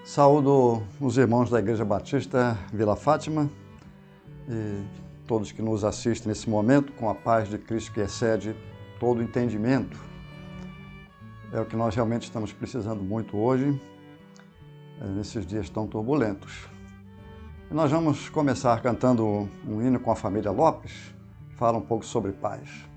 Saúdo os irmãos da Igreja Batista Vila Fátima e todos que nos assistem nesse momento com a paz de Cristo que excede todo entendimento. É o que nós realmente estamos precisando muito hoje, nesses dias tão turbulentos. E nós vamos começar cantando um hino com a família Lopes, que fala um pouco sobre paz.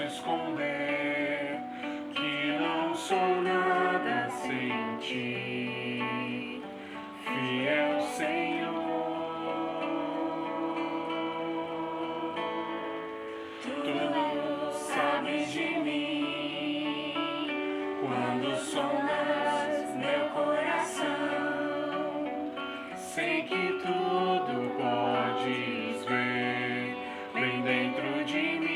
Esconder que não sou nada sem ti, fiel Senhor. Tu sabes de mim quando sondas meu coração. Sei que tudo podes ver bem dentro de mim.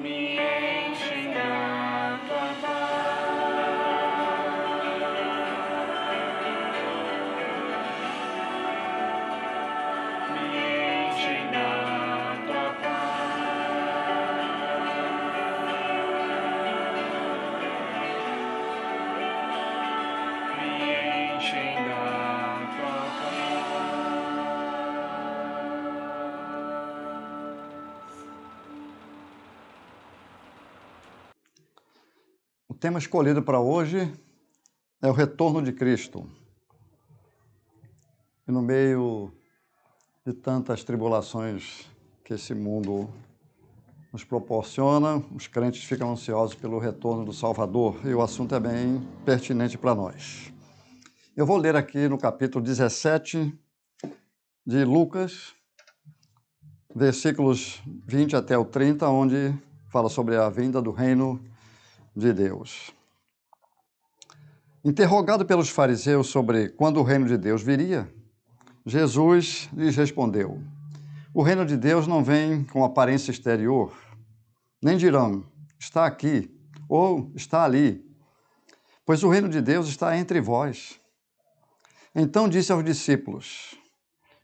Me enche tema escolhido para hoje é o retorno de Cristo. E no meio de tantas tribulações que esse mundo nos proporciona, os crentes ficam ansiosos pelo retorno do Salvador, e o assunto é bem pertinente para nós. Eu vou ler aqui no capítulo 17 de Lucas, versículos 20 até o 30, onde fala sobre a vinda do reino de Deus. Interrogado pelos fariseus sobre quando o reino de Deus viria, Jesus lhes respondeu: o reino de Deus não vem com aparência exterior, nem dirão, está aqui, ou está ali, pois o reino de Deus está entre vós. Então disse aos discípulos: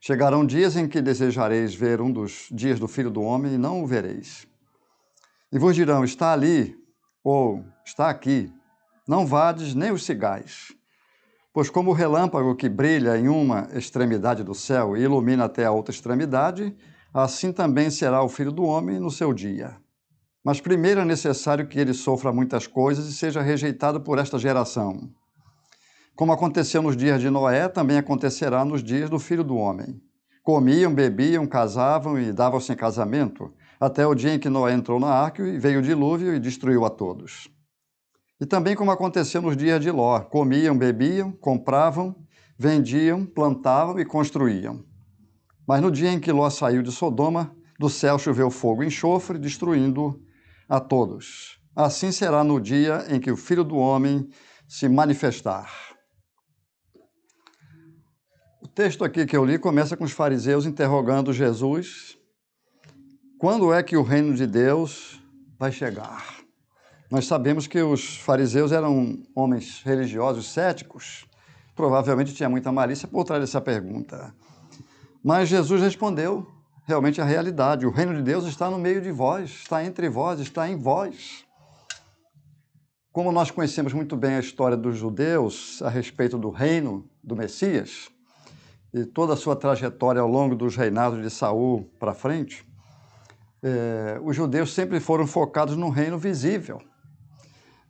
chegarão dias em que desejareis ver um dos dias do Filho do Homem e não o vereis. E vos dirão, está ali, ou está aqui, não vades nem os sigais. Pois como o relâmpago que brilha em uma extremidade do céu e ilumina até a outra extremidade, assim também será o Filho do Homem no seu dia. Mas primeiro é necessário que ele sofra muitas coisas e seja rejeitado por esta geração. Como aconteceu nos dias de Noé, também acontecerá nos dias do Filho do Homem. Comiam, bebiam, casavam e davam-se em casamento, até o dia em que Noé entrou na arca e veio o dilúvio e destruiu a todos. E também como aconteceu nos dias de Ló, comiam, bebiam, compravam, vendiam, plantavam e construíam. Mas no dia em que Ló saiu de Sodoma, do céu choveu fogo e enxofre, destruindo a todos. Assim será no dia em que o Filho do Homem se manifestar. O texto aqui que eu li começa com os fariseus interrogando Jesus: quando é que o reino de Deus vai chegar? Nós sabemos que os fariseus eram homens religiosos céticos, provavelmente tinha muita malícia por trás dessa pergunta. Mas Jesus respondeu realmente a realidade: o reino de Deus está no meio de vós, está entre vós, está em vós. Como nós conhecemos muito bem a história dos judeus a respeito do reino do Messias e toda a sua trajetória ao longo dos reinados de Saul para frente, os judeus sempre foram focados no reino visível.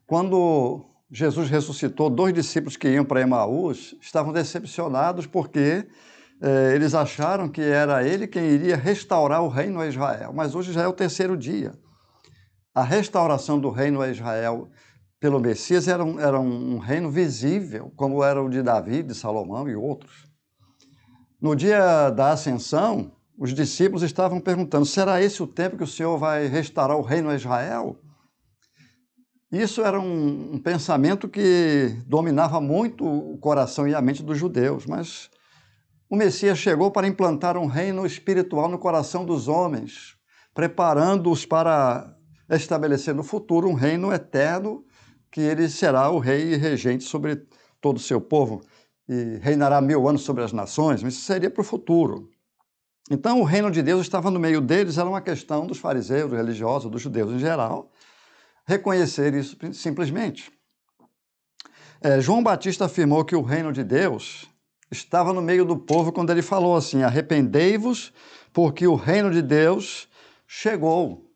Quando Jesus ressuscitou, 2 discípulos que iam para Emaús estavam decepcionados porque eles acharam que era ele quem iria restaurar o reino a Israel. Mas hoje já é o 3º dia. A restauração do reino a Israel pelo Messias era um reino visível, como era o de Davi, de Salomão e outros. No dia da ascensão, os discípulos estavam perguntando: será esse o tempo que o Senhor vai restaurar o reino a Israel? Isso era um pensamento que dominava muito o coração e a mente dos judeus, mas o Messias chegou para implantar um reino espiritual no coração dos homens, preparando-os para estabelecer no futuro um reino eterno, que ele será o rei e regente sobre todo o seu povo, e reinará 1000 anos sobre as nações, mas isso seria para o futuro. Então o reino de Deus estava no meio deles, era uma questão dos fariseus, religiosos, dos judeus em geral, reconhecer isso simplesmente. João Batista afirmou que o reino de Deus estava no meio do povo quando ele falou assim: arrependei-vos, porque o reino de Deus chegou.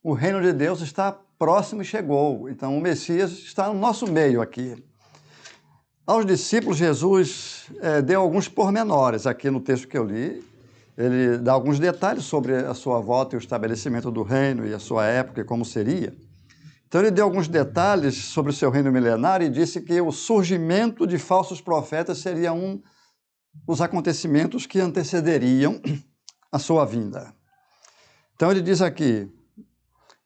O reino de Deus está próximo e chegou. Então o Messias está no nosso meio aqui. Aos discípulos, Jesus deu alguns pormenores aqui no texto que eu li. Ele dá alguns detalhes sobre a sua volta e o estabelecimento do reino e a sua época e como seria. Então ele deu alguns detalhes sobre o seu reino milenar e disse que o surgimento de falsos profetas seria um dos acontecimentos que antecederiam a sua vinda. Então ele diz aqui: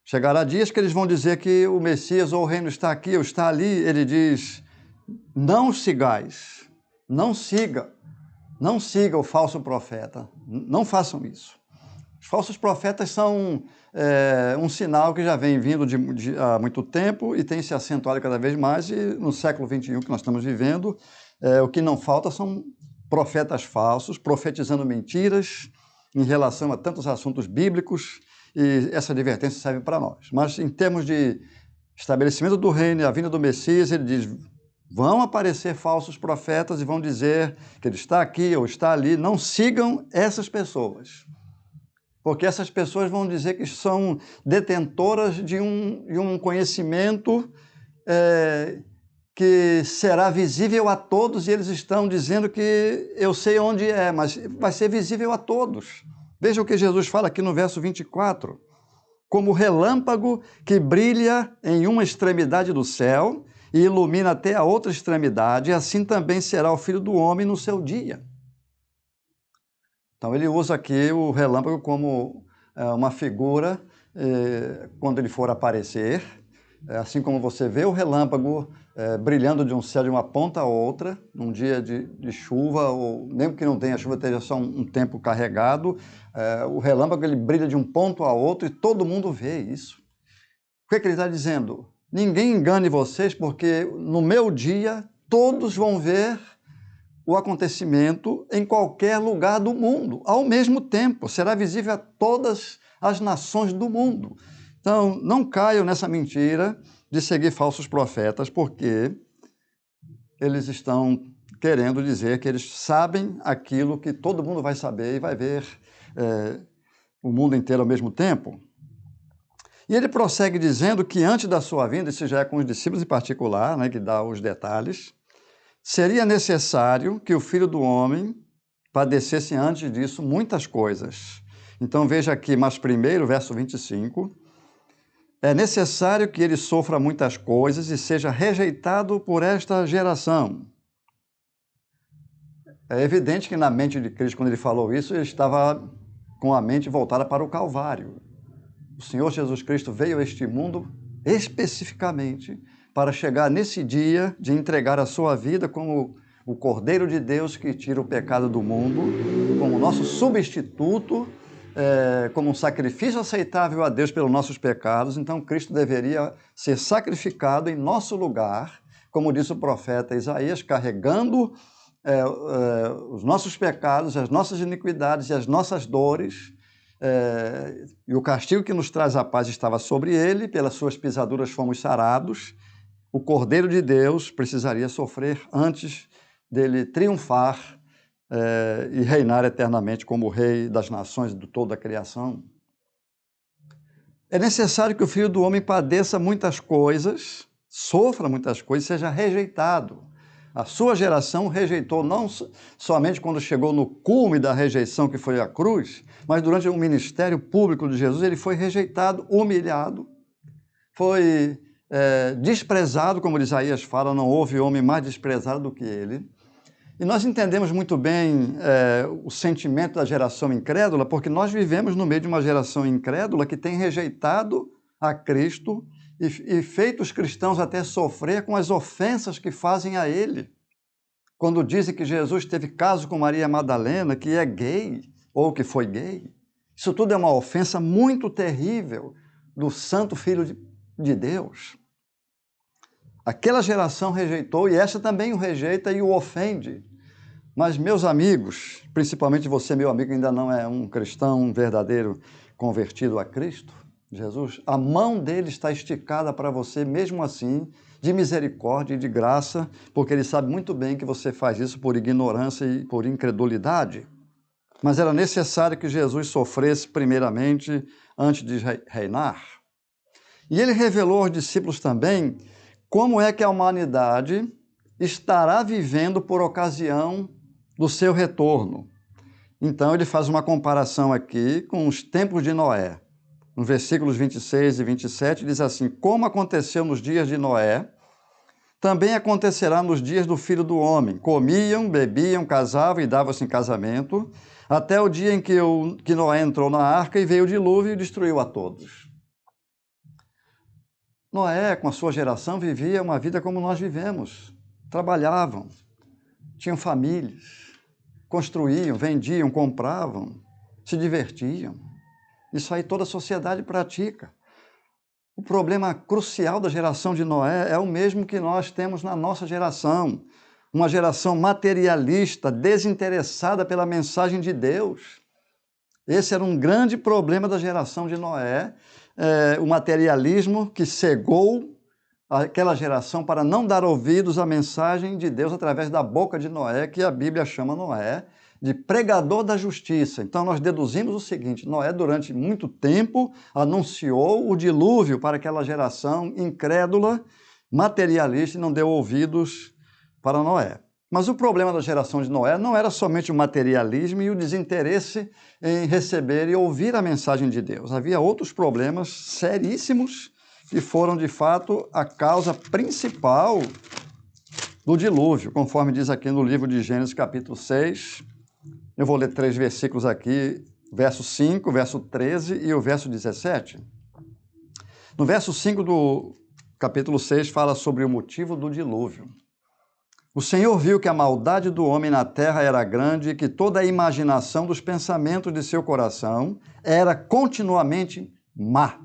chegará dias que eles vão dizer que o Messias ou o reino está aqui ou está ali. Ele diz: não sigais, não siga o falso profeta, não façam isso. Os falsos profetas são um sinal que já vem vindo há muito tempo e tem se acentuado cada vez mais, e no século XXI que nós estamos vivendo, o que não falta são profetas falsos, profetizando mentiras em relação a tantos assuntos bíblicos, e essa advertência serve para nós. Mas em termos de estabelecimento do reino e a vinda do Messias, ele diz: vão aparecer falsos profetas e vão dizer que ele está aqui ou está ali. Não sigam essas pessoas, porque essas pessoas vão dizer que são detentoras de um conhecimento que será visível a todos, e eles estão dizendo que eu sei onde é, mas vai ser visível a todos. Veja o que Jesus fala aqui no verso 24. Como relâmpago que brilha em uma extremidade do céu e ilumina até a outra extremidade, assim também será o Filho do Homem no seu dia. Então ele usa aqui o relâmpago como uma figura quando ele for aparecer, assim como você vê o relâmpago brilhando de um céu de uma ponta a outra, num dia de chuva, ou mesmo que não tenha chuva, esteja só um tempo carregado, o relâmpago ele brilha de um ponto a outro e todo mundo vê isso. O que ele está dizendo? Ninguém engane vocês, porque no meu dia todos vão ver o acontecimento em qualquer lugar do mundo, ao mesmo tempo. Será visível a todas as nações do mundo. Então, não caiam nessa mentira de seguir falsos profetas, porque eles estão querendo dizer que eles sabem aquilo que todo mundo vai saber e vai ver o mundo inteiro ao mesmo tempo. E ele prossegue dizendo que antes da sua vinda, isso já é com os discípulos em particular, né, que dá os detalhes, seria necessário que o Filho do Homem padecesse antes disso muitas coisas. Então veja aqui, mas primeiro, verso 25, é necessário que ele sofra muitas coisas e seja rejeitado por esta geração. É evidente que na mente de Cristo, quando ele falou isso, ele estava com a mente voltada para o Calvário. O Senhor Jesus Cristo veio a este mundo especificamente para chegar nesse dia de entregar a sua vida como o Cordeiro de Deus que tira o pecado do mundo, como nosso substituto, como um sacrifício aceitável a Deus pelos nossos pecados. Então Cristo deveria ser sacrificado em nosso lugar, como disse o profeta Isaías, carregando os nossos pecados, as nossas iniquidades e as nossas dores. E o castigo que nos traz a paz estava sobre ele, pelas suas pisaduras fomos sarados. O Cordeiro de Deus precisaria sofrer antes dele triunfar e reinar eternamente como Rei das nações de toda a criação. É necessário que o Filho do Homem padeça muitas coisas, sofra muitas coisas, seja rejeitado. A sua geração rejeitou não somente quando chegou no cume da rejeição, que foi a cruz, mas durante o ministério público de Jesus, ele foi rejeitado, humilhado, foi desprezado, como Isaías fala, não houve homem mais desprezado do que ele. E nós entendemos muito bem o sentimento da geração incrédula, porque nós vivemos no meio de uma geração incrédula que tem rejeitado a Cristo e feito os cristãos até sofrer com as ofensas que fazem a ele. Quando dizem que Jesus teve caso com Maria Madalena, que é gay, ou que foi gay, isso tudo é uma ofensa muito terrível do Santo Filho de Deus. Aquela geração rejeitou, e essa também o rejeita e o ofende. Mas, meus amigos, principalmente você, meu amigo, ainda não é um cristão, um verdadeiro convertido a Cristo, Jesus, a mão dele está esticada para você, mesmo assim, de misericórdia e de graça, porque ele sabe muito bem que você faz isso por ignorância e por incredulidade. Mas era necessário que Jesus sofresse primeiramente antes de reinar. E ele revelou aos discípulos também como é que a humanidade estará vivendo por ocasião do seu retorno. Então ele faz uma comparação aqui com os tempos de Noé. No versículos 26 e 27 diz assim: como aconteceu nos dias de Noé, também acontecerá nos dias do Filho do Homem. Comiam, bebiam, casavam e davam-se em casamento, até o dia em que Noé entrou na arca e veio o dilúvio e destruiu a todos. Noé, com a sua geração, vivia uma vida como nós vivemos. Trabalhavam, tinham famílias, construíam, vendiam, compravam, se divertiam. Isso aí toda a sociedade pratica. O problema crucial da geração de Noé é o mesmo que nós temos na nossa geração. Uma geração materialista, desinteressada pela mensagem de Deus. Esse era um grande problema da geração de Noé, o materialismo que cegou aquela geração para não dar ouvidos à mensagem de Deus através da boca de Noé, que a Bíblia chama Noé de pregador da justiça. Então nós deduzimos o seguinte: Noé durante muito tempo anunciou o dilúvio para aquela geração incrédula materialista e não deu ouvidos para Noé. Mas o problema da geração de Noé não era somente o materialismo e o desinteresse em receber e ouvir a mensagem de Deus. Havia outros problemas seríssimos que foram, de fato, a causa principal do dilúvio, conforme diz aqui no livro de Gênesis, capítulo 6. Eu vou ler 3 versículos aqui, verso 5, verso 13 e o verso 17. No verso 5 do capítulo 6 fala sobre o motivo do dilúvio. O Senhor viu que a maldade do homem na terra era grande e que toda a imaginação dos pensamentos de seu coração era continuamente má.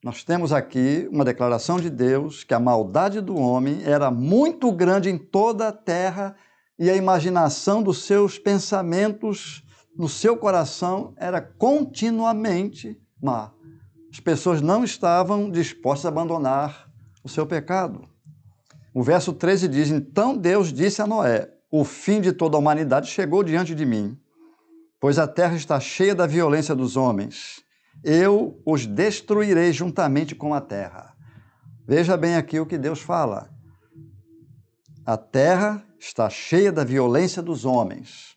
Nós temos aqui uma declaração de Deus que a maldade do homem era muito grande em toda a terra e a imaginação dos seus pensamentos no seu coração era continuamente má. As pessoas não estavam dispostas a abandonar o seu pecado. O verso 13 diz, então Deus disse a Noé, o fim de toda a humanidade chegou diante de mim, pois a terra está cheia da violência dos homens. Eu os destruirei juntamente com a terra. Veja bem aqui o que Deus fala. A terra está cheia da violência dos homens.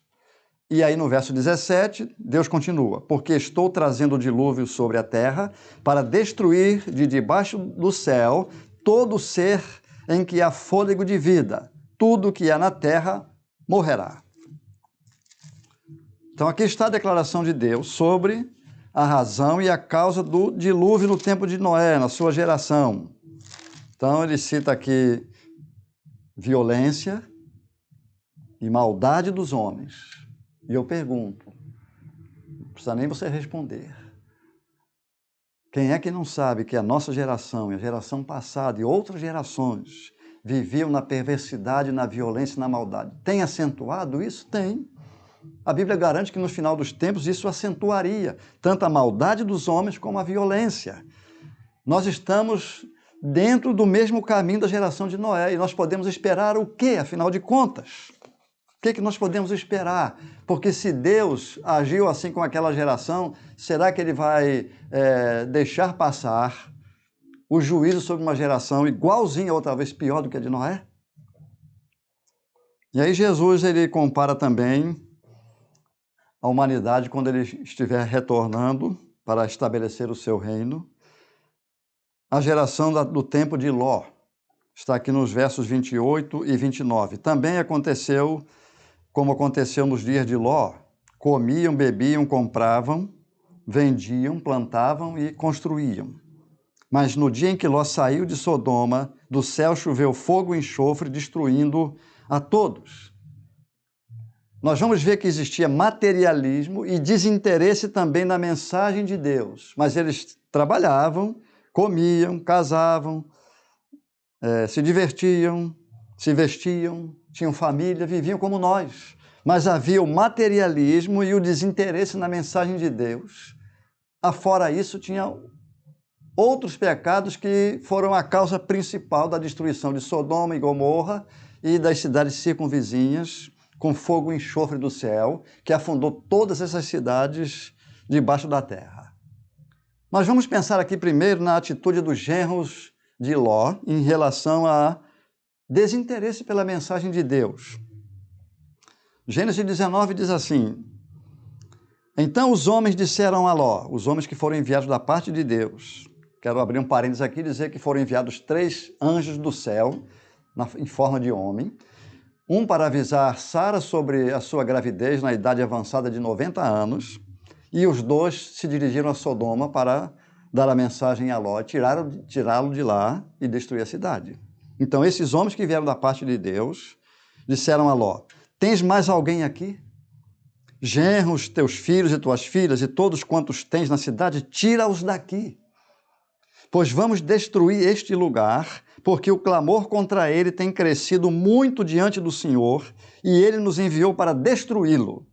E aí no verso 17, Deus continua, porque estou trazendo o dilúvio sobre a terra para destruir de debaixo do céu todo ser em que há fôlego de vida, tudo que há na terra morrerá. Então aqui está a declaração de Deus sobre a razão e a causa do dilúvio no tempo de Noé, na sua geração. Então ele cita aqui violência e maldade dos homens. E eu pergunto, não precisa nem você responder. Quem é que não sabe que a nossa geração e a geração passada e outras gerações viviam na perversidade, na violência e na maldade? Tem acentuado isso? Tem. A Bíblia garante que no final dos tempos isso acentuaria tanto a maldade dos homens como a violência. Nós estamos dentro do mesmo caminho da geração de Noé e nós podemos esperar o quê, afinal de contas? O que nós podemos esperar? Porque se Deus agiu assim com aquela geração, será que Ele vai deixar passar o juízo sobre uma geração igualzinha ou talvez pior do que a de Noé? E aí Jesus ele compara também a humanidade quando Ele estiver retornando para estabelecer o seu reino. A geração do tempo de Ló está aqui nos versos 28 e 29. Também aconteceu como aconteceu nos dias de Ló, comiam, bebiam, compravam, vendiam, plantavam e construíam. Mas no dia em que Ló saiu de Sodoma, do céu choveu fogo e enxofre, destruindo a todos. Nós vamos ver que existia materialismo e desinteresse também na mensagem de Deus, mas eles trabalhavam, comiam, casavam, se divertiam, se vestiam, tinham família, viviam como nós. Mas havia o materialismo e o desinteresse na mensagem de Deus. Afora isso, tinha outros pecados que foram a causa principal da destruição de Sodoma e Gomorra e das cidades circunvizinhas, com fogo e enxofre do céu, que afundou todas essas cidades debaixo da terra. Mas vamos pensar aqui primeiro na atitude dos genros de Ló em relação a desinteresse pela mensagem de Deus. Gênesis 19 diz assim, então os homens disseram a Ló, os homens que foram enviados da parte de Deus, quero abrir um parênteses aqui e dizer que foram enviados 3 anjos do céu, em forma de homem, um para avisar Sara sobre a sua gravidez na idade avançada de 90 anos, e os 2 se dirigiram a Sodoma para dar a mensagem a Ló, tirá-lo de lá e destruir a cidade. Então, esses homens que vieram da parte de Deus disseram a Ló, tens mais alguém aqui? Genros, teus filhos e tuas filhas e todos quantos tens na cidade, tira-os daqui. Pois vamos destruir este lugar, porque o clamor contra ele tem crescido muito diante do Senhor e ele nos enviou para destruí-lo.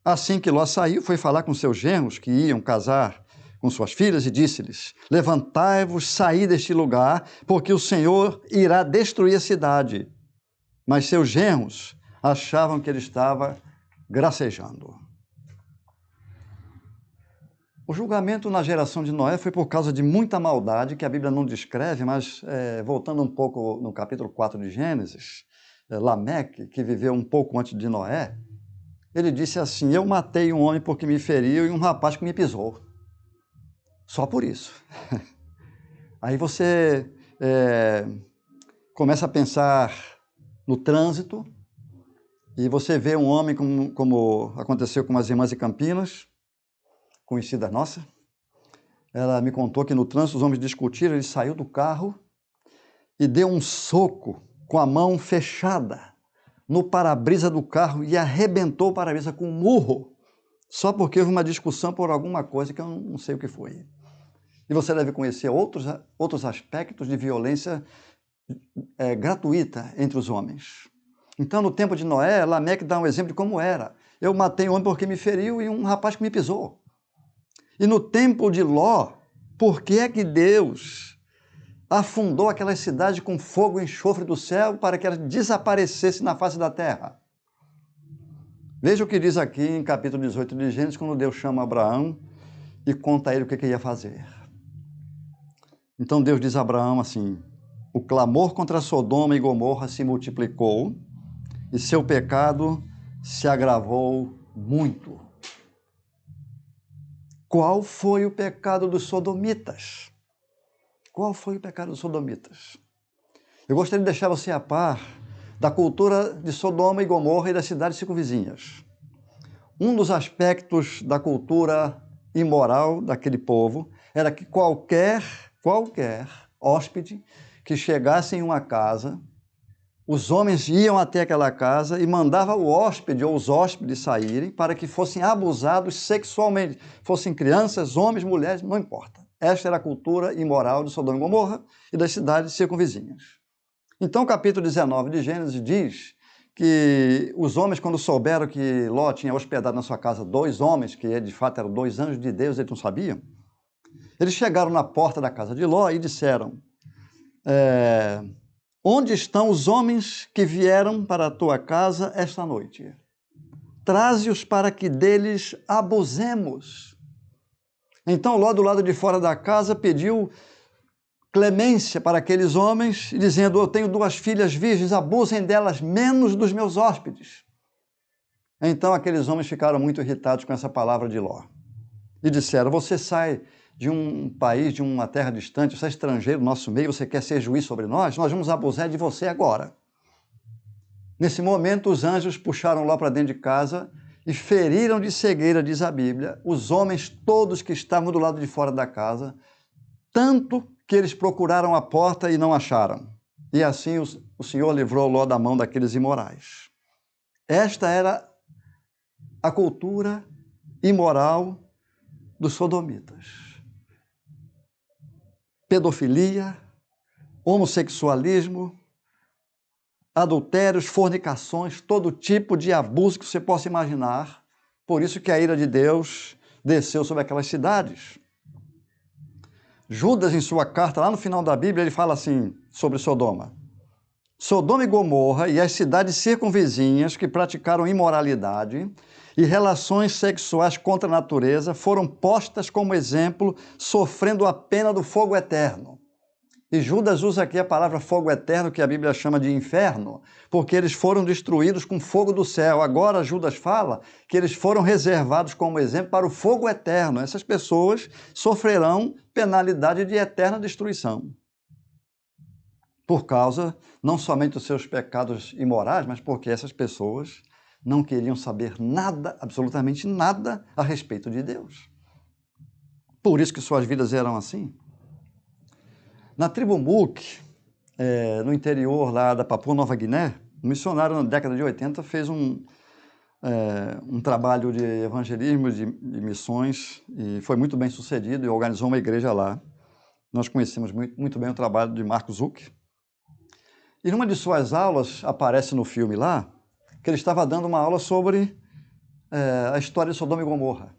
Assim que Ló saiu, foi falar com seus genros que iam casar com suas filhas e disse-lhes, levantai-vos, saí deste lugar, porque o Senhor irá destruir a cidade. Mas seus genros achavam que ele estava gracejando. O julgamento na geração de Noé foi por causa de muita maldade, que a Bíblia não descreve, mas voltando um pouco no capítulo 4 de Gênesis, Lameque, que viveu um pouco antes de Noé, ele disse assim: eu matei um homem porque me feriu e um rapaz que me pisou. Só por isso. Aí você começa a pensar no trânsito e você vê um homem como aconteceu com as irmãs de Campinas, conhecida nossa. Ela me contou que no trânsito os homens discutiram, ele saiu do carro e deu um soco com a mão fechada no para-brisa do carro e arrebentou o para-brisa com um murro, só porque houve uma discussão por alguma coisa que eu não sei o que foi. E você deve conhecer outros aspectos de violência gratuita entre os homens. Então, no tempo de Noé, Lameque dá um exemplo de como era. Eu matei um homem porque me feriu e um rapaz que me pisou. E no tempo de Ló, por que é que Deus afundou aquela cidade com fogo e enxofre do céu para que ela desaparecesse na face da terra? Veja o que diz aqui em capítulo 18 de Gênesis, quando Deus chama Abraão e conta a ele o que ia fazer. Então Deus diz a Abraão assim: o clamor contra Sodoma e Gomorra se multiplicou e seu pecado se agravou muito. Qual foi o pecado dos sodomitas? Qual foi o pecado dos sodomitas? Eu gostaria de deixar você a par da cultura de Sodoma e Gomorra e das cidades circunvizinhas. Um dos aspectos da cultura imoral daquele povo era que qualquer hóspede que chegasse em uma casa, os homens iam até aquela casa e mandavam o hóspede ou os hóspedes saírem para que fossem abusados sexualmente. Fossem crianças, homens, mulheres, não importa. Esta era a cultura imoral de Sodoma e Gomorra e das cidades circunvizinhas. Então, o capítulo 19 de Gênesis diz que os homens, quando souberam que Ló tinha hospedado na sua casa 2 homens, que de fato eram 2 anjos de Deus, eles não sabiam, eles chegaram na porta da casa de Ló e disseram: onde estão os homens que vieram para a tua casa esta noite? Traze-os para que deles abusemos. Então Ló, do lado de fora da casa, pediu clemência para aqueles homens, dizendo: eu tenho 2 filhas virgens, abusem delas menos dos meus hóspedes. Então aqueles homens ficaram muito irritados com essa palavra de Ló e disseram: você sai de um país, de uma terra distante, você é estrangeiro no nosso meio, você quer ser juiz sobre nós vamos abusar de você agora. Nesse momento, os anjos puxaram Ló para dentro de casa e feriram de cegueira, diz a Bíblia, os homens todos que estavam do lado de fora da casa, tanto que eles procuraram a porta e não acharam. E assim o Senhor livrou Ló da mão daqueles imorais. Esta era a cultura imoral dos sodomitas. Pedofilia, homossexualismo, adultérios, fornicações, todo tipo de abuso que você possa imaginar. Por isso que a ira de Deus desceu sobre aquelas cidades. Judas, em sua carta, lá no final da Bíblia, ele fala assim sobre Sodoma: Sodoma e Gomorra e as cidades circunvizinhas que praticaram imoralidade e relações sexuais contra a natureza foram postas como exemplo, sofrendo a pena do fogo eterno. E Judas usa aqui a palavra fogo eterno, que a Bíblia chama de inferno, porque eles foram destruídos com fogo do céu. Agora Judas fala que eles foram reservados como exemplo para o fogo eterno. Essas pessoas sofrerão penalidade de eterna destruição, por causa não somente dos seus pecados imorais, mas porque essas pessoas não queriam saber nada, absolutamente nada, a respeito de Deus. Por isso que suas vidas eram assim. Na tribo Mook, no interior lá da Papua Nova Guiné, um missionário na década de 80 fez um trabalho de evangelismo, de missões, e foi muito bem sucedido e organizou uma igreja lá. Nós conhecemos muito bem o trabalho de Mark Zuck. E numa de suas aulas, aparece no filme lá, que ele estava dando uma aula sobre a história de Sodoma e Gomorra.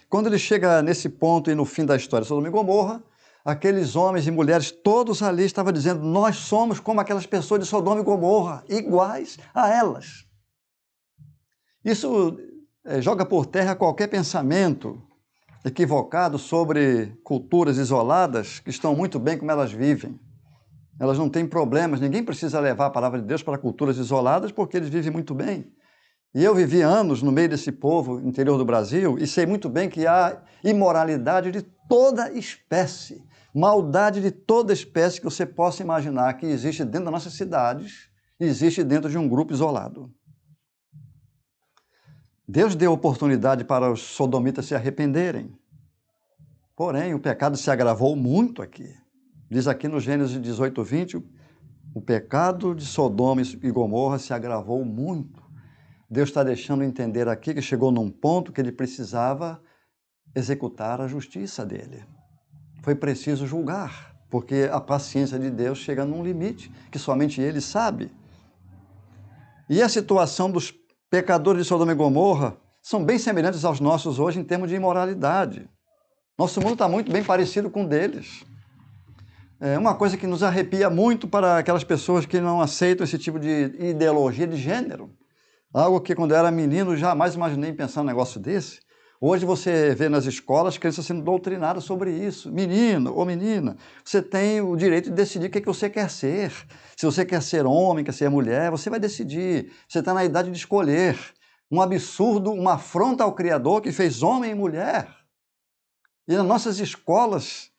Quando ele chega nesse ponto e no fim da história de Sodoma e Gomorra, aqueles homens e mulheres, todos ali estavam dizendo: nós somos como aquelas pessoas de Sodoma e Gomorra, iguais a elas. Isso joga por terra qualquer pensamento equivocado sobre culturas isoladas que estão muito bem como elas vivem. Elas não têm problemas, ninguém precisa levar a palavra de Deus para culturas isoladas porque eles vivem muito bem. E eu vivi anos no meio desse povo interior do Brasil e sei muito bem que há imoralidade de toda espécie, maldade de toda espécie que você possa imaginar que existe dentro das nossas cidades, existe dentro de um grupo isolado. Deus deu oportunidade para os sodomitas se arrependerem. Porém, o pecado se agravou muito aqui. Diz aqui no Gênesis 18:20, o pecado de Sodoma e Gomorra se agravou muito. Deus está deixando entender aqui que chegou num ponto que ele precisava executar a justiça dele. Foi preciso julgar, porque a paciência de Deus chega num limite que somente ele sabe. E a situação dos pecadores de Sodoma e Gomorra são bem semelhantes aos nossos hoje em termos de imoralidade. Nosso mundo está muito bem parecido com o deles. É uma coisa que nos arrepia muito para aquelas pessoas que não aceitam esse tipo de ideologia de gênero. Algo que quando eu era menino jamais imaginei pensar num negócio desse. Hoje você vê nas escolas crianças sendo doutrinadas sobre isso. Menino ou menina, você tem o direito de decidir o que você quer ser. Se você quer ser homem, quer ser mulher, você vai decidir. Você está na idade de escolher. Um absurdo, uma afronta ao Criador que fez homem e mulher. E nas nossas escolas,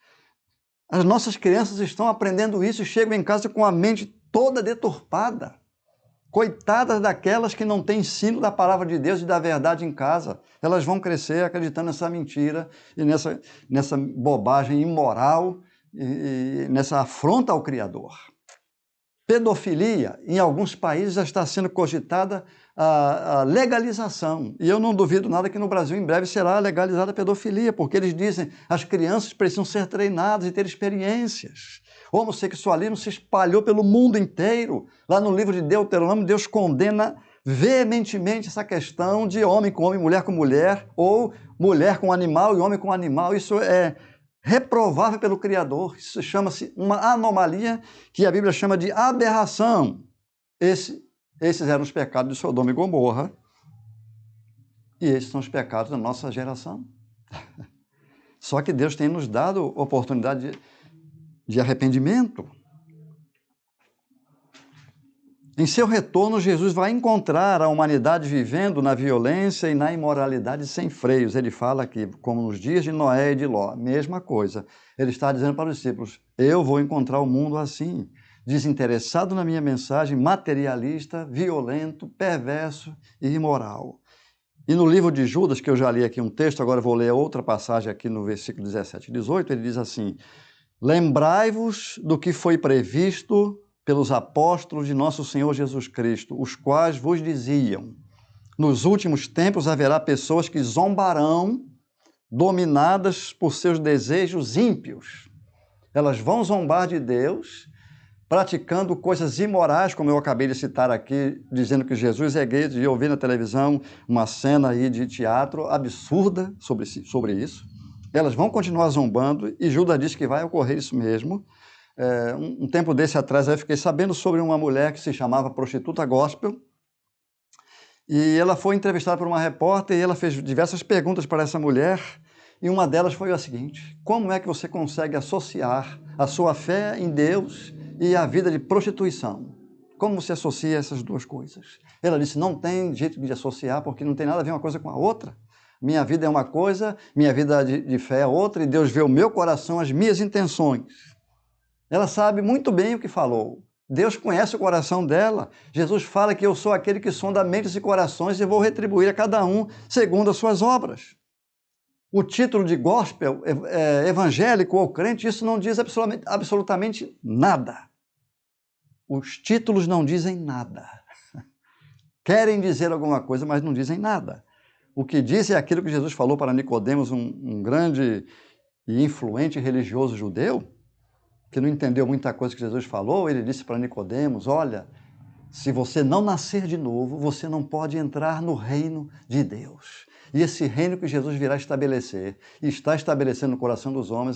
as nossas crianças estão aprendendo isso e chegam em casa com a mente toda deturpada. Coitadas daquelas que não têm ensino da palavra de Deus e da verdade em casa. Elas vão crescer acreditando nessa mentira e nessa bobagem imoral e nessa afronta ao Criador. Pedofilia, em alguns países já está sendo cogitada a legalização. E eu não duvido nada que no Brasil em breve será legalizada a pedofilia, porque eles dizem que as crianças precisam ser treinadas e ter experiências. O homossexualismo se espalhou pelo mundo inteiro. Lá no livro de Deuteronômio, Deus condena veementemente essa questão de homem com homem, mulher com mulher, ou mulher com animal e homem com animal. Isso é reprovável pelo Criador. Isso chama-se uma anomalia que a Bíblia chama de aberração. Esses eram os pecados de Sodoma e Gomorra. E esses são os pecados da nossa geração. Só que Deus tem nos dado oportunidade de arrependimento. Em seu retorno, Jesus vai encontrar a humanidade vivendo na violência e na imoralidade sem freios. Ele fala aqui, como nos dias de Noé e de Ló, mesma coisa. Ele está dizendo para os discípulos, eu vou encontrar o mundo assim, desinteressado na minha mensagem, materialista, violento, perverso e imoral. E no livro de Judas, que eu já li aqui um texto, agora vou ler outra passagem aqui no versículo 17 e 18, ele diz assim, lembrai-vos do que foi previsto pelos apóstolos de nosso Senhor Jesus Cristo, os quais vos diziam, nos últimos tempos haverá pessoas que zombarão, dominadas por seus desejos ímpios. Elas vão zombar de Deus, praticando coisas imorais, como eu acabei de citar aqui, dizendo que Jesus é gay, e eu vi na televisão uma cena aí de teatro absurda sobre isso. Elas vão continuar zombando e Judas diz que vai ocorrer isso mesmo. Um tempo desse atrás eu fiquei sabendo sobre uma mulher que se chamava prostituta gospel e ela foi entrevistada por uma repórter e ela fez diversas perguntas para essa mulher e uma delas foi a seguinte, como é que você consegue associar a sua fé em Deus e a vida de prostituição? Como você associa essas duas coisas? Ela disse, não tem jeito de associar porque não tem nada a ver uma coisa com a outra. Minha vida é uma coisa, minha vida de fé é outra e Deus vê o meu coração, as minhas intenções. Ela sabe muito bem o que falou. Deus conhece o coração dela. Jesus fala que eu sou aquele que sonda mentes e corações e vou retribuir a cada um segundo as suas obras. O título de gospel, evangélico ou crente, isso não diz absolutamente nada. Os títulos não dizem nada. Querem dizer alguma coisa, mas não dizem nada. O que diz é aquilo que Jesus falou para Nicodemos, um grande e influente religioso judeu, que não entendeu muita coisa que Jesus falou. Ele disse para Nicodemos, olha, se você não nascer de novo, você não pode entrar no reino de Deus. E esse reino que Jesus virá estabelecer, e está estabelecendo no coração dos homens,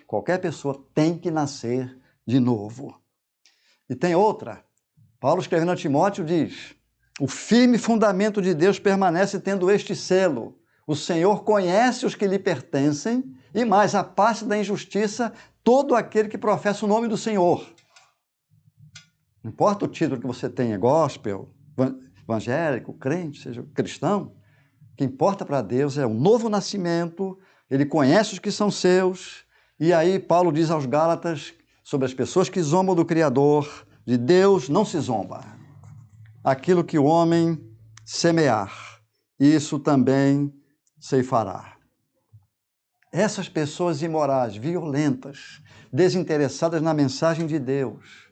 qualquer pessoa tem que nascer de novo. E tem outra, Paulo escrevendo a Timóteo diz, o firme fundamento de Deus permanece tendo este selo, O Senhor conhece os que lhe pertencem e mais, a parte da injustiça, todo aquele que professa o nome do Senhor. Não importa o título que você tenha, gospel, evangélico, crente, seja cristão, o que importa para Deus é o novo nascimento, Ele conhece os que são seus, e aí Paulo diz aos Gálatas sobre as pessoas que zombam do Criador, de Deus não se zomba. Aquilo que o homem semear, isso também ceifará. Essas pessoas imorais, violentas, desinteressadas na mensagem de Deus,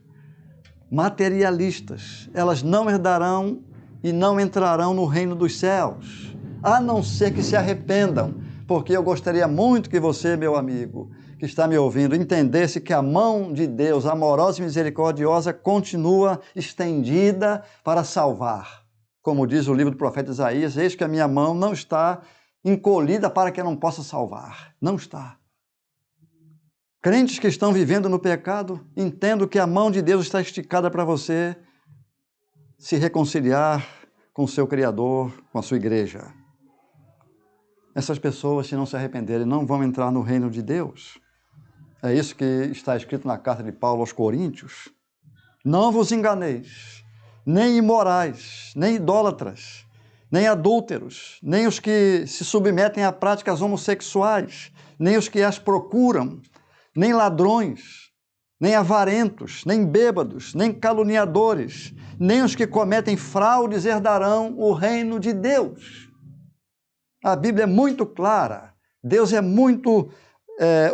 materialistas, elas não herdarão e não entrarão no reino dos céus, a não ser que se arrependam, porque eu gostaria muito que você, meu amigo, que está me ouvindo, entendesse que a mão de Deus, amorosa e misericordiosa, continua estendida para salvar. Como diz o livro do profeta Isaías, eis que a minha mão não está encolhida para que eu não possa salvar. Não está. Crentes que estão vivendo no pecado, entendo que a mão de Deus está esticada para você se reconciliar com o seu Criador, com a sua igreja. Essas pessoas, se não se arrependerem, não vão entrar no reino de Deus. É isso que está escrito na carta de Paulo aos Coríntios. Não vos enganeis, nem imorais, nem idólatras, nem adúlteros, nem os que se submetem a práticas homossexuais, nem os que as procuram, nem ladrões, nem avarentos, nem bêbados, nem caluniadores, nem os que cometem fraudes herdarão o reino de Deus. A Bíblia é muito clara, Deus é muito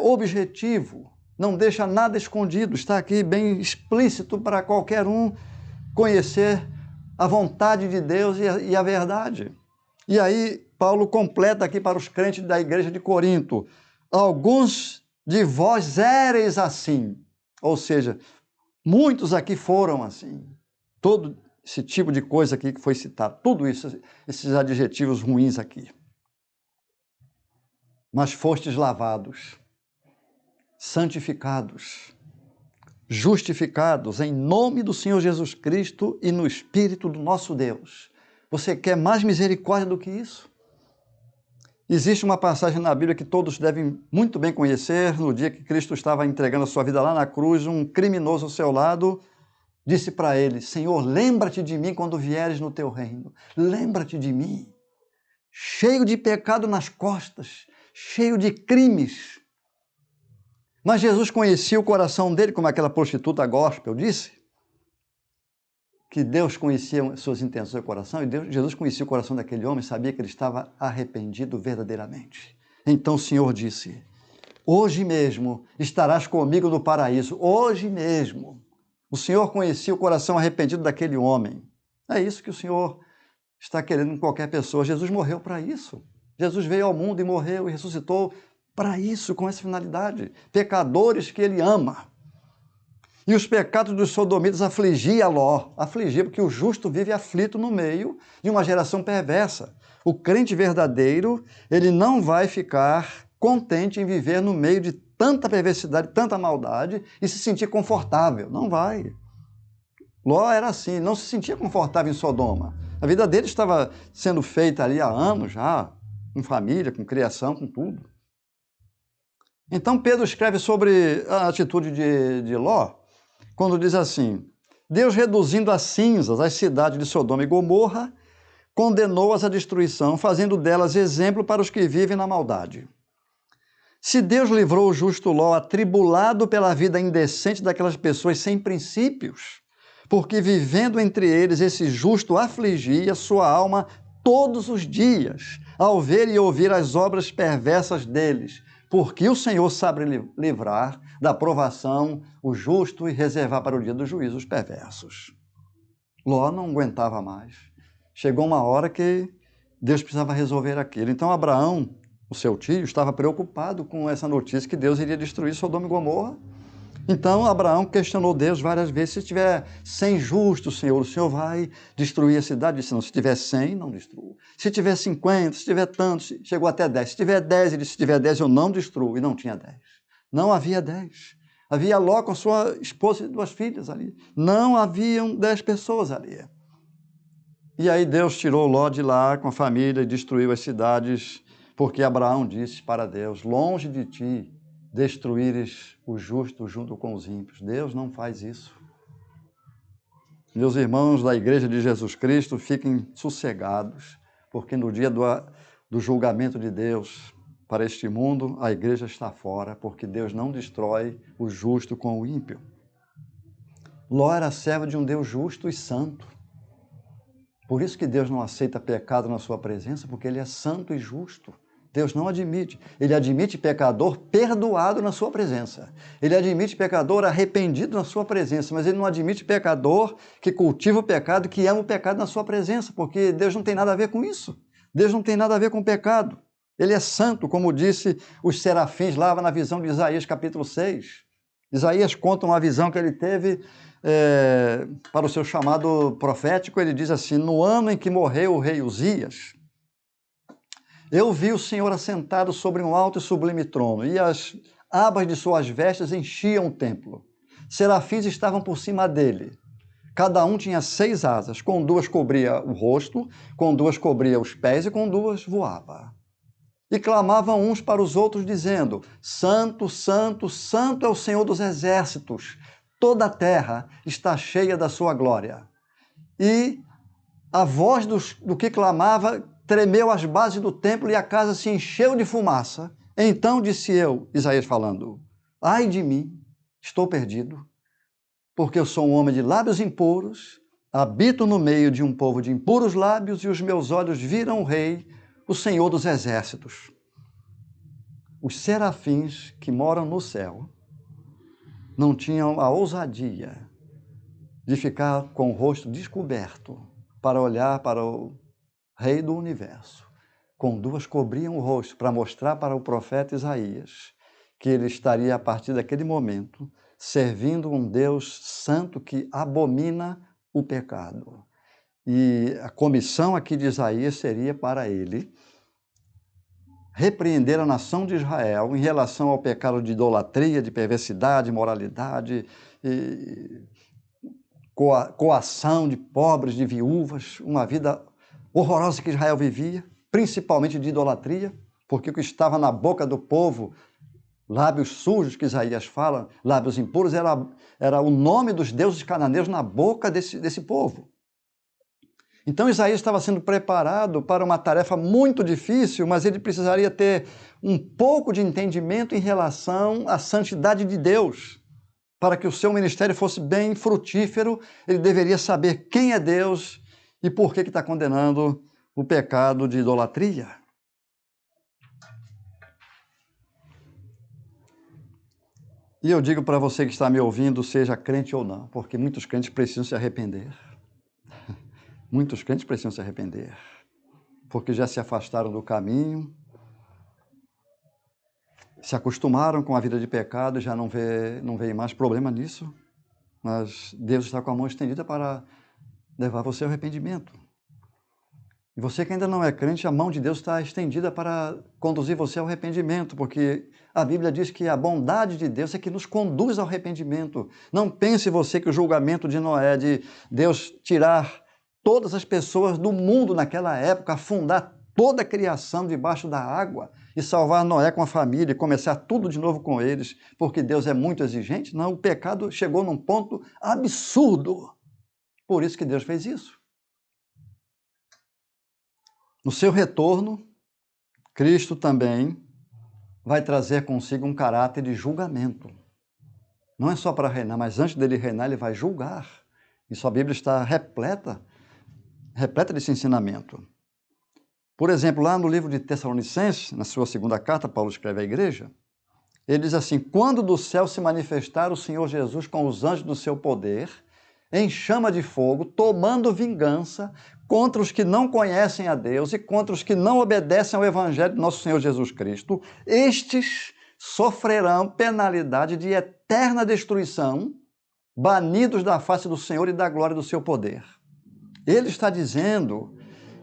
objetivo, não deixa nada escondido, está aqui bem explícito para qualquer um conhecer a vontade de Deus e a verdade. E aí Paulo completa aqui para os crentes da igreja de Corinto: alguns de vós éreis assim, ou seja, muitos aqui foram assim. Todo esse tipo de coisa aqui que foi citado, tudo isso, esses adjetivos ruins aqui. Mas fostes lavados, santificados, justificados em nome do Senhor Jesus Cristo e no Espírito do nosso Deus. Você quer mais misericórdia do que isso? Existe uma passagem na Bíblia que todos devem muito bem conhecer. No dia que Cristo estava entregando a sua vida lá na cruz, um criminoso ao seu lado disse para ele: Senhor, lembra-te de mim quando vieres no teu reino. Lembra-te de mim. Cheio de pecado nas costas, cheio de crimes. Mas Jesus conhecia o coração dele, como aquela prostituta gospel disse, que Deus conhecia suas intenções do coração, e Jesus conhecia o coração daquele homem, sabia que ele estava arrependido verdadeiramente. Então o Senhor disse: hoje mesmo estarás comigo no paraíso, hoje mesmo. O Senhor conhecia o coração arrependido daquele homem. É isso que o Senhor está querendo em qualquer pessoa. Jesus morreu para isso. Jesus veio ao mundo e morreu e ressuscitou para isso, com essa finalidade. Pecadores que ele ama. E os pecados dos sodomitas afligiam Ló. Afligia, porque o justo vive aflito no meio de uma geração perversa. O crente verdadeiro, ele não vai ficar contente em viver no meio de tanta perversidade, tanta maldade e se sentir confortável. Não vai. Ló era assim, não se sentia confortável em Sodoma. A vida dele estava sendo feita ali há anos já, com família, com criação, com tudo. Então Pedro escreve sobre a atitude de Ló, quando diz assim: Deus, reduzindo a cinzas as cidades de Sodoma e Gomorra, condenou-as à destruição, fazendo delas exemplo para os que vivem na maldade. Se Deus livrou o justo Ló, atribulado pela vida indecente daquelas pessoas sem princípios, porque vivendo entre eles esse justo afligia sua alma todos os dias, ao ver e ouvir as obras perversas deles, porque o Senhor sabe livrar da provação o justo e reservar para o dia do juízo os perversos. Ló não aguentava mais. Chegou uma hora que Deus precisava resolver aquilo. Então Abraão, o seu tio, estava preocupado com essa notícia que Deus iria destruir Sodoma e Gomorra. Então Abraão questionou Deus várias vezes: se tiver 100 justos, Senhor, o Senhor vai destruir a cidade? Ele disse: não, se tiver 100, não destruo. Se tiver 50, se tiver tantos, chegou até 10. Se tiver 10, ele disse: se tiver 10, eu não destruo. E não tinha 10. Não havia 10. Havia Ló com sua esposa e 2 filhas ali. Não haviam 10 pessoas ali. E aí Deus tirou Ló de lá com a família e destruiu as cidades Porque Abraão disse para Deus, longe de ti destruíres o justo junto com os ímpios. Deus não faz isso. Meus irmãos da Igreja de Jesus Cristo, fiquem sossegados, porque no dia do julgamento de Deus para este mundo, a igreja está fora, porque Deus não destrói o justo com o ímpio. Ló era servo de um Deus justo e santo. Por isso que Deus não aceita pecado na sua presença, porque ele é santo e justo. Deus não admite. Ele admite pecador perdoado na sua presença. Ele admite pecador arrependido na sua presença, mas ele não admite pecador que cultiva o pecado, que ama o pecado na sua presença, porque Deus não tem nada a ver com isso. Deus não tem nada a ver com pecado. Ele é santo, como disse os serafins lá na visão de Isaías capítulo 6. Isaías conta uma visão que ele teve para o seu chamado profético. Ele diz assim, no ano em que morreu o rei Uzias, eu vi o Senhor assentado sobre um alto e sublime trono, e as abas de suas vestes enchiam o templo. Serafins estavam por cima dele. Cada um tinha 6 asas, com 2 cobria o rosto, com 2 cobria os pés e com 2 voava. E clamavam uns para os outros, dizendo, Santo, Santo, Santo é o Senhor dos exércitos, toda a terra está cheia da sua glória. E a voz do que clamava tremeu as bases do templo e a casa se encheu de fumaça. Então disse eu, Isaías falando, ai de mim, estou perdido, porque eu sou um homem de lábios impuros, habito no meio de um povo de impuros lábios, e os meus olhos viram o Rei, o Senhor dos exércitos. Os serafins que moram no céu não tinham a ousadia de ficar com o rosto descoberto para olhar para o Rei do universo. Com 2 cobriam o rosto para mostrar para o profeta Isaías que ele estaria, a partir daquele momento, servindo um Deus santo que abomina o pecado. E a comissão aqui de Isaías seria para ele repreender a nação de Israel em relação ao pecado de idolatria, de perversidade, imoralidade, coação de pobres, de viúvas, uma vida horrorosa que Israel vivia, principalmente de idolatria, porque o que estava na boca do povo, lábios sujos que Isaías fala, lábios impuros, era o nome dos deuses cananeus na boca desse povo. Então Isaías estava sendo preparado para uma tarefa muito difícil, mas ele precisaria ter um pouco de entendimento em relação à santidade de Deus. Para que o seu ministério fosse bem frutífero, ele deveria saber quem é Deus e por que está condenando o pecado de idolatria. E eu digo para você que está me ouvindo, seja crente ou não, porque muitos crentes precisam se arrepender. Muitos crentes precisam se arrepender, porque já se afastaram do caminho, se acostumaram com a vida de pecado e já não vê mais problema nisso, mas Deus está com a mão estendida para levar você ao arrependimento. E você que ainda não é crente, a mão de Deus está estendida para conduzir você ao arrependimento, porque a Bíblia diz que a bondade de Deus é que nos conduz ao arrependimento. Não pense você que o julgamento de Noé, de Deus tirar todas as pessoas do mundo naquela época, afundar toda a criação debaixo da água e salvar Noé com a família e começar tudo de novo com eles, porque Deus é muito exigente. Não, o pecado chegou num ponto absurdo. Por isso que Deus fez isso. No seu retorno, Cristo também vai trazer consigo um caráter de julgamento. Não é só para reinar, mas antes dele reinar, ele vai julgar. E sua Bíblia está repleta desse ensinamento. Por exemplo, lá no livro de Tessalonicenses, na sua 2ª carta, Paulo escreve à igreja, ele diz assim, quando do céu se manifestar o Senhor Jesus com os anjos do seu poder, em chama de fogo, tomando vingança contra os que não conhecem a Deus e contra os que não obedecem ao Evangelho de nosso Senhor Jesus Cristo, estes sofrerão penalidade de eterna destruição, banidos da face do Senhor e da glória do seu poder. Ele está dizendo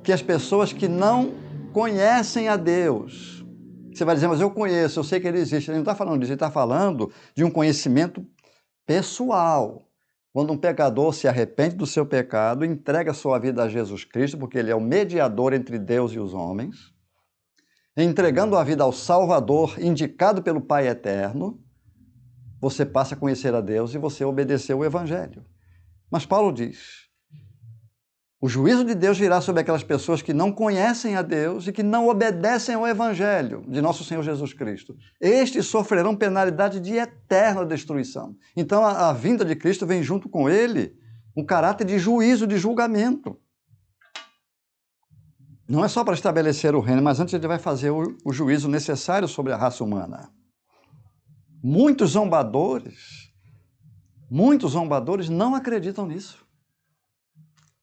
que as pessoas que não conhecem a Deus, você vai dizer, mas eu conheço, eu sei que ele existe. Ele não está falando disso, ele está falando de um conhecimento pessoal. Quando um pecador se arrepende do seu pecado, entrega a sua vida a Jesus Cristo, porque ele é o mediador entre Deus e os homens, entregando a vida ao Salvador, indicado pelo Pai Eterno, você passa a conhecer a Deus e você obedeceu o Evangelho. Mas Paulo diz, o juízo de Deus virá sobre aquelas pessoas que não conhecem a Deus e que não obedecem ao Evangelho de nosso Senhor Jesus Cristo. Estes sofrerão penalidade de eterna destruição. Então a vinda de Cristo vem junto com ele um caráter de juízo, de julgamento. Não é só para estabelecer o reino, mas antes ele vai fazer o juízo necessário sobre a raça humana. Muitos zombadores não acreditam nisso.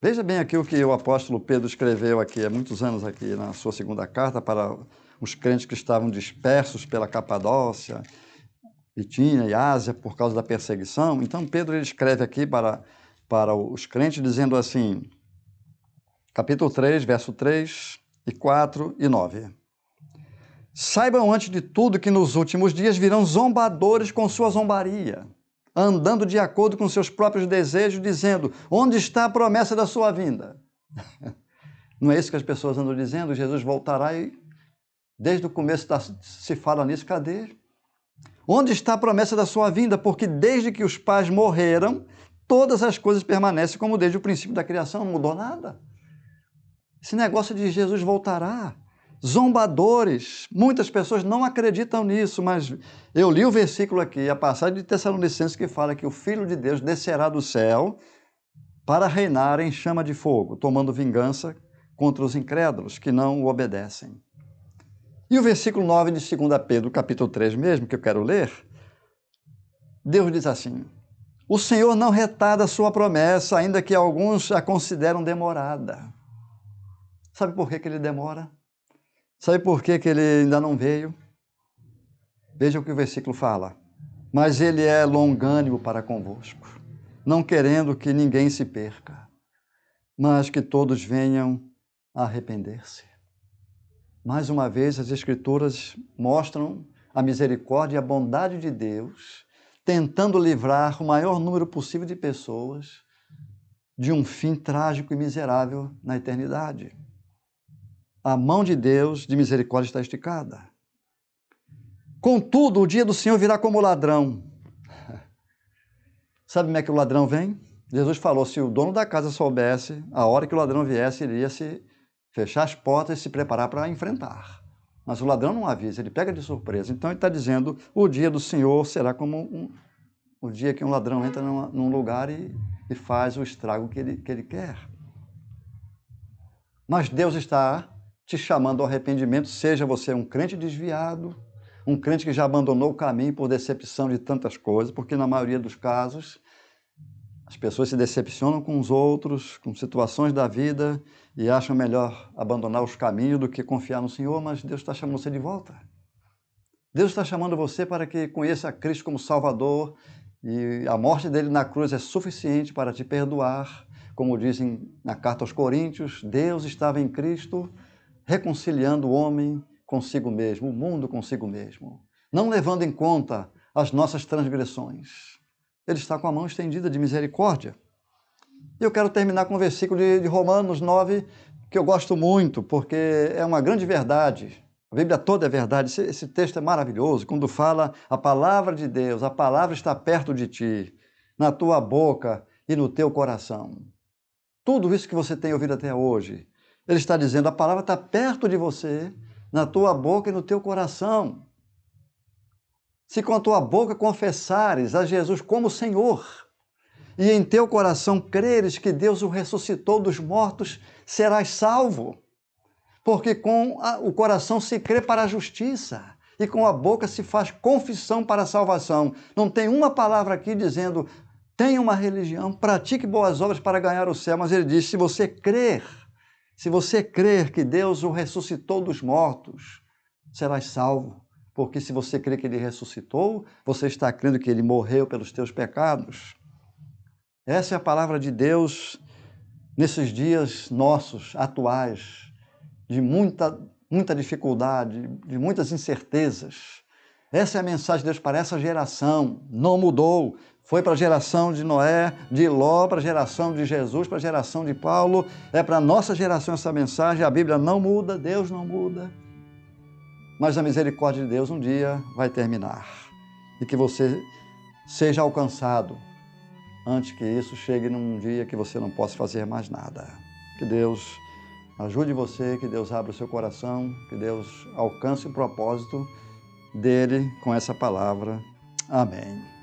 Veja bem aqui o que o apóstolo Pedro escreveu aqui há muitos anos aqui na sua segunda carta para os crentes que estavam dispersos pela Capadócia, Bitínia e Ásia por causa da perseguição. Então Pedro ele escreve aqui para os crentes dizendo assim, capítulo 3, verso 3 e 4 e 9. Saibam antes de tudo que nos últimos dias virão zombadores com sua zombaria, andando de acordo com seus próprios desejos, dizendo, onde está a promessa da sua vinda? Não é isso que as pessoas andam dizendo? Jesus voltará e desde o começo se fala nisso, cadê? Onde está a promessa da sua vinda? Porque desde que os pais morreram, todas as coisas permanecem como desde o princípio da criação, não mudou nada. Esse negócio de Jesus voltará. Zombadores, muitas pessoas não acreditam nisso, mas eu li o versículo aqui, a passagem de Tessalonicenses que fala que o Filho de Deus descerá do céu para reinar em chama de fogo, tomando vingança contra os incrédulos que não o obedecem. E o versículo 9 de 2 Pedro, capítulo 3 mesmo, que eu quero ler, Deus diz assim, o Senhor não retarda a sua promessa, ainda que alguns a consideram demorada. Sabe por que ele demora? Sabe por que ele ainda não veio? Veja o que o versículo fala. Mas ele é longânimo para convosco, não querendo que ninguém se perca, mas que todos venham a arrepender-se. Mais uma vez, as Escrituras mostram a misericórdia e a bondade de Deus, tentando livrar o maior número possível de pessoas de um fim trágico e miserável na eternidade. A mão de Deus de misericórdia está esticada. Contudo, o dia do Senhor virá como ladrão. Sabe como é que o ladrão vem? Jesus falou, se o dono da casa soubesse, a hora que o ladrão viesse, iria se fechar as portas e se preparar para enfrentar. Mas o ladrão não avisa, ele pega de surpresa. Então ele está dizendo, o dia do Senhor será como o dia que um ladrão entra num lugar e faz o estrago que ele quer. Mas Deus está te chamando ao arrependimento, seja você um crente desviado, um crente que já abandonou o caminho por decepção de tantas coisas, porque na maioria dos casos as pessoas se decepcionam com os outros, com situações da vida e acham melhor abandonar os caminhos do que confiar no Senhor, mas Deus está chamando você de volta. Deus está chamando você para que conheça a Cristo como Salvador e a morte dele na cruz é suficiente para te perdoar. Como dizem na carta aos Coríntios, Deus estava em Cristo reconciliando o homem consigo mesmo, o mundo consigo mesmo, não levando em conta as nossas transgressões. Ele está com a mão estendida de misericórdia. E eu quero terminar com o versículo de Romanos 9, que eu gosto muito, porque é uma grande verdade. A Bíblia toda é verdade. Esse texto é maravilhoso, quando fala a palavra de Deus, a palavra está perto de ti, na tua boca e no teu coração. Tudo isso que você tem ouvido até hoje, ele está dizendo, a palavra está perto de você, na tua boca e no teu coração. Se com a tua boca confessares a Jesus como Senhor, e em teu coração creres que Deus o ressuscitou dos mortos, serás salvo. Porque com o coração se crê para a justiça, e com a boca se faz confissão para a salvação. Não tem uma palavra aqui dizendo, tenha uma religião, pratique boas obras para ganhar o céu, mas ele diz, se você crer que Deus o ressuscitou dos mortos, serás salvo. Porque se você crê que ele ressuscitou, você está crendo que ele morreu pelos teus pecados. Essa é a palavra de Deus nesses dias nossos, atuais, de muita dificuldade, de muitas incertezas. Essa é a mensagem de Deus para essa geração, não mudou. Foi para a geração de Noé, de Ló, para a geração de Jesus, para a geração de Paulo. É para a nossa geração essa mensagem. A Bíblia não muda, Deus não muda. mas a misericórdia de Deus um dia vai terminar. E que você seja alcançado antes que isso chegue num dia que você não possa fazer mais nada. Que Deus ajude você, que Deus abra o seu coração, que Deus alcance o propósito dele com essa palavra. Amém.